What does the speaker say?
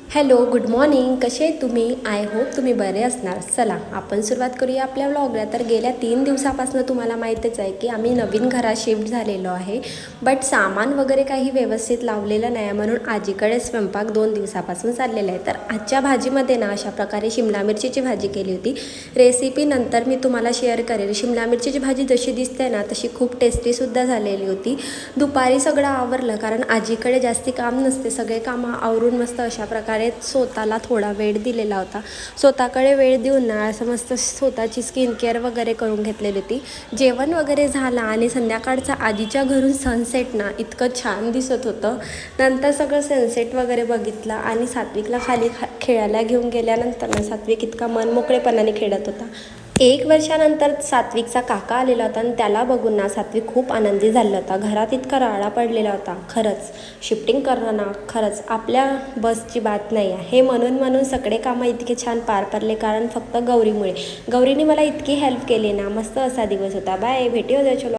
Hello, good morning. कसे आहे तुम्ही? आय होप तुम्ही बरे असणार. चला आपण सुरुवात करूया आपल्या व्लॉगला. तर गेल्या 3 दिवसापासून तुम्हाला माहीतच आहे की आम्ही नवीन घरात शिफ्ट झालेलो आहे. बट सामान वगैरे काही व्यवस्थित लावलेलं नाही, म्हणून आजीकडे स्वयंपाक 2 दिवसापासून चाललेला आहे. तर आजच्या भाजीमध्ये ना अशा प्रकारे शिमला मिरचीची भाजी केली होती. रेसिपी नंतर मी तुम्हाला शेअर करेल. शिमला मिरचीची भाजी जशी दिसते ना तशी खूप टेस्टीसुद्धा झालेली होती. दुपारी सगळं आवरलं, कारण आजीकडे जास्ती काम नसते. सगळे कामं आवरून मस्त अशा प्रकारे स्वतःला थोडा वेळ दिलेला होता. स्वतःकडे वेळ देऊन ना असं मस्त स्वतःची स्किन केअर वगैरे करून घेतलेली होती. जेवण वगैरे झालं आणि संध्याकाळचा आजीच्या घरून सनसेट ना इतकं छान दिसत होतं. नंतर सगळं सनसेट वगैरे बघितलं आणि सात्विकला खाली खेळायला घेऊन गेल्यानंतर ना सात्विक इतका मनमोकळेपणाने खेळत होता. 1 वर्षानंतर सात्विकचा काका आलेला होता आणि त्याला बघून ना सात्विक खूप आनंदी झाला होता. घरात इतका राडा पडलेला होता. खरंच शिफ्टिंग करणं ना खरंच आपल्या बसची बात नाही आहे. हे म्हणून सगळे कामं इतके छान पार पडले, कारण फक्त गौरीमुळे. गौरीने मला इतकी हेल्प केली ना. मस्त असा दिवस होता. बाय, भेटूया उद्याच्या